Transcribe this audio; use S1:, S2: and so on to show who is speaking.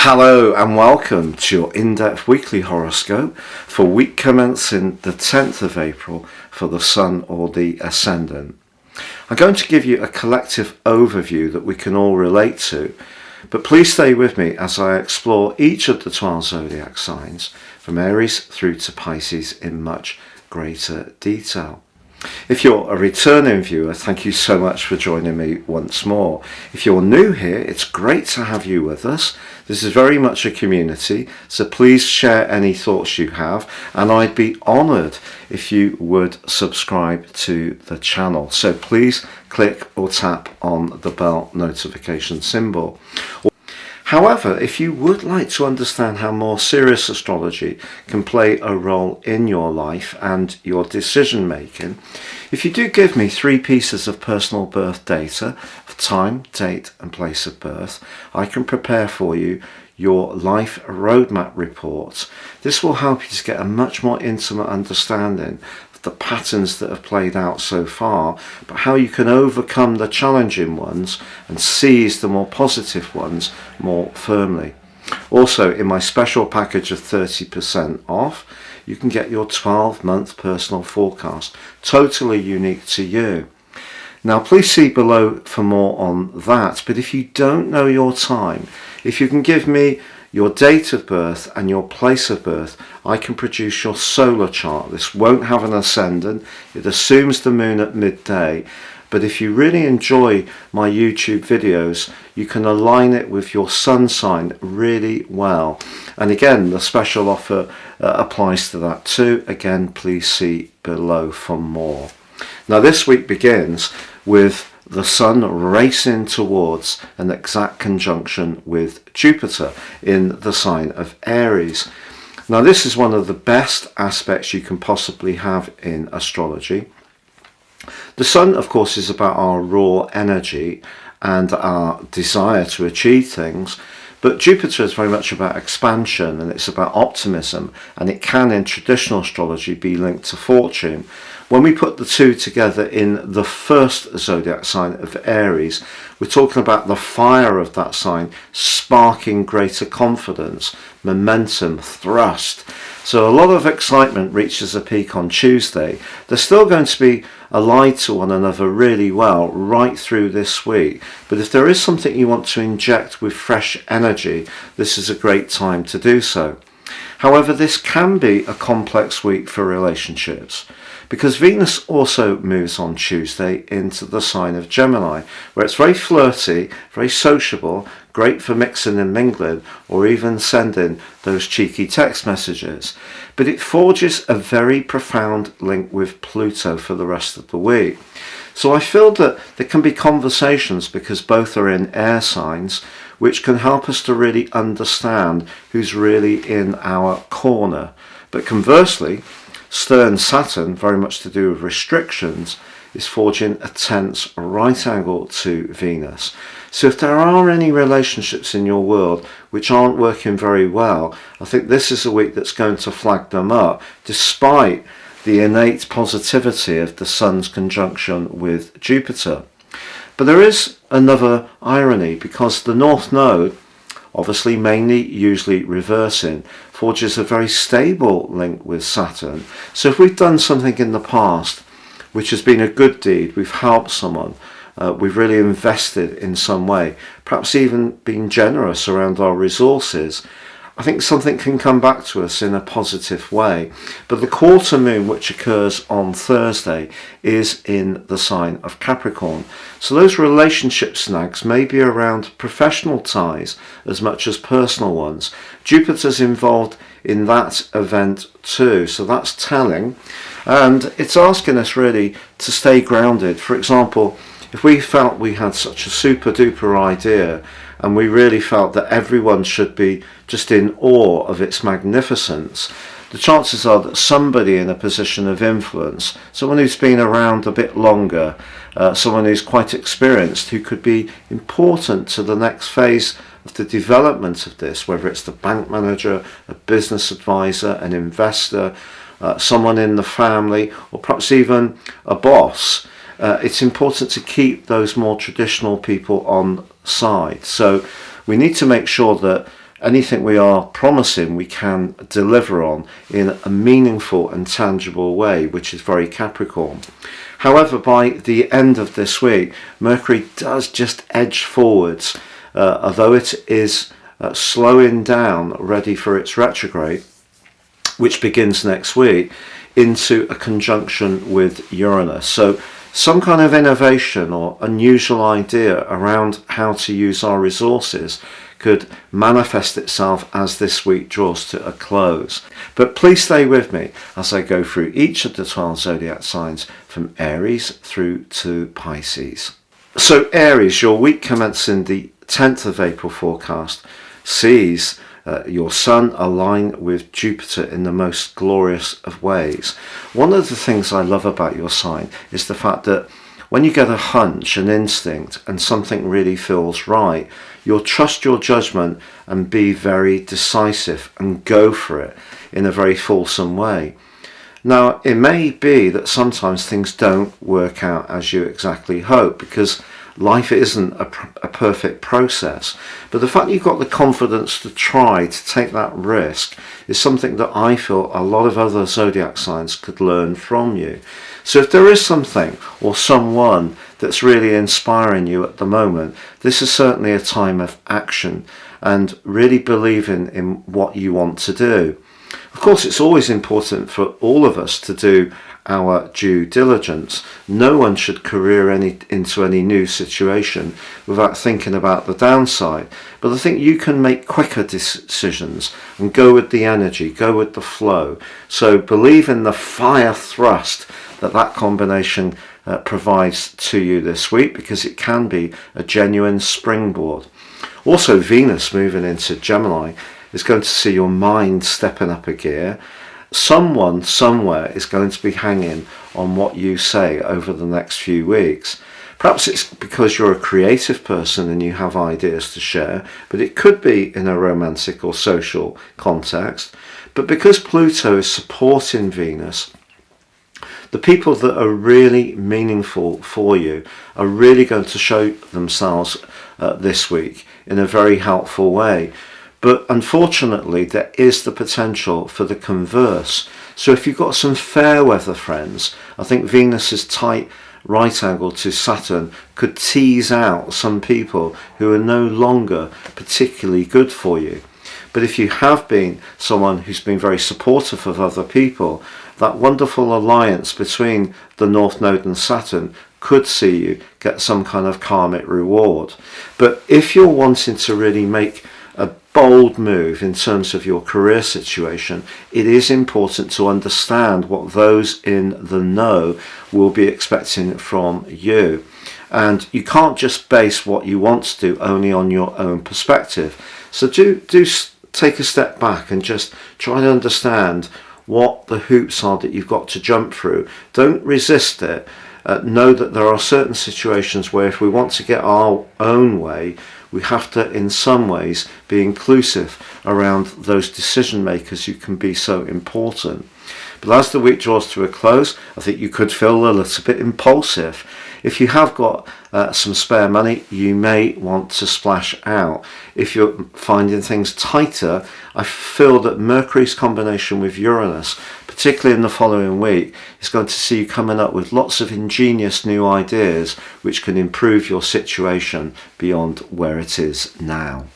S1: Hello and welcome to your in-depth weekly horoscope for week commencing the 10th of April for the Sun or the Ascendant. I'm going to give you a collective overview that we can all relate to, but please stay with me as I explore each of the 12 zodiac signs from Aries through to Pisces in much greater detail. If you're a returning viewer, thank you so much for joining me once more. If you're new here, it's great to have you with us. This is very much a community, so please share any thoughts you have, and I'd be honoured if you would subscribe to the channel. So please click or tap on the bell notification symbol. However, if you would like to understand how more serious astrology can play a role in your life and your decision making, if you do give me 3 pieces of personal birth data of time, date and place of birth, I can prepare for you your life roadmap report. This will help you to get a much more intimate understanding the patterns that have played out so far, but how you can overcome the challenging ones and seize the more positive ones more firmly. Also, in my special package of 30% off, you can get your 12-month personal forecast, totally unique to you. Now please see below for more on that, but if you don't know your time, if you can give me your date of birth and your place of birth, I can produce your solar chart. This won't have an ascendant, it assumes the moon at midday, but if you really enjoy my YouTube videos, you can align it with your sun sign really well. And again, the special offer applies to that too. Again, please see below for more. Now this week begins with the Sun racing towards an exact conjunction with Jupiter in the sign of Aries. Now this is one of the best aspects you can possibly have in astrology. The Sun, of course, is about our raw energy and our desire to achieve things, but Jupiter is very much about expansion and it's about optimism, and it can in traditional astrology be linked to fortune. When we put the two together in the first zodiac sign of Aries, we're talking about the fire of that sign sparking greater confidence, momentum, thrust. So a lot of excitement reaches a peak on Tuesday. They're still going to be allied to one another really well right through this week. But if there is something you want to inject with fresh energy, this is a great time to do so. However, this can be a complex week for relationships, because Venus also moves on Tuesday into the sign of Gemini, where it's very flirty, very sociable, great for mixing and mingling, or even sending those cheeky text messages. But it forges a very profound link with Pluto for the rest of the week. So I feel that there can be conversations, because both are in air signs, which can help us to really understand who's really in our corner. But conversely, stern Saturn, very much to do with restrictions, is forging a tense right angle to Venus. So if there are any relationships in your world which aren't working very well, I think this is a week that's going to flag them up, despite the innate positivity of the Sun's conjunction with Jupiter. But there is another irony, because the North Node, obviously mainly usually reversing, forges a very stable link with Saturn. So if we've done something in the past which has been a good deed, we've helped someone, we've really invested in some way, perhaps even been generous around our resources, I think something can come back to us in a positive way. But the quarter moon, which occurs on Thursday, is in the sign of Capricorn. So those relationship snags may be around professional ties as much as personal ones. Jupiter's involved in that event too, so that's telling. And it's asking us really to stay grounded. For example, if we felt we had such a super duper idea and we really felt that everyone should be just in awe of its magnificence, the chances are that somebody in a position of influence, someone who's been around a bit longer, someone who's quite experienced, who could be important to the next phase of the development of this, whether it's the bank manager, a business advisor, an investor, someone in the family, or perhaps even a boss. It's important to keep those more traditional people on side. So we need to make sure that anything we are promising we can deliver on in a meaningful and tangible way, which is very Capricorn. However, by the end of this week, Mercury does just edge forwards, although it is slowing down, ready for its retrograde, which begins next week, into a conjunction with Uranus. So some kind of innovation or unusual idea around how to use our resources could manifest itself as this week draws to a close. But please stay with me as I go through each of the 12 zodiac signs from Aries through to Pisces. So Aries, your week commencing the 10th of April forecast sees your sun align with Jupiter in the most glorious of ways. One of the things I love about your sign is the fact that when you get a hunch, an instinct, and something really feels right, you'll trust your judgment and be very decisive and go for it in a very fulsome way. Now, it may be that sometimes things don't work out as you exactly hope, because life isn't a perfect process, but the fact you've got the confidence to try to take that risk is something that I feel a lot of other zodiac signs could learn from you. So if there is something or someone that's really inspiring you at the moment, this is certainly a time of action and really believing in what you want to do. Of course, it's always important for all of us to do our due diligence. No one should career into any new situation without thinking about the downside. But I think you can make quicker decisions and go with the energy, go with the flow. So believe in the fire thrust that combination provides to you this week, because it can be a genuine springboard. Also, Venus moving into Gemini is going to see your mind stepping up a gear. Someone somewhere is going to be hanging on what you say over the next few weeks. Perhaps it's because you're a creative person and you have ideas to share, but it could be in a romantic or social context. But because Pluto is supporting Venus, the people that are really meaningful for you are really going to show themselves this week in a very helpful way. But unfortunately, there is the potential for the converse. So if you've got some fair weather friends, I think Venus's tight right angle to Saturn could tease out some people who are no longer particularly good for you. But if you have been someone who's been very supportive of other people, that wonderful alliance between the North Node and Saturn could see you get some kind of karmic reward. But if you're wanting to really make a bold move in terms of your career situation, it is important to understand what those in the know will be expecting from you. And you can't just base what you want to do only on your own perspective. So do take a step back and just try to understand what the hoops are that you've got to jump through. Don't resist it. Know that there are certain situations where if we want to get our own way, we have to in some ways be inclusive around those decision makers who can be so important. But as the week draws to a close, I think you could feel a little bit impulsive. If you have got some spare money, you may want to splash out. If you're finding things tighter, I feel that Mercury's combination with Uranus, particularly in the following week, is going to see you coming up with lots of ingenious new ideas which can improve your situation beyond where it is now.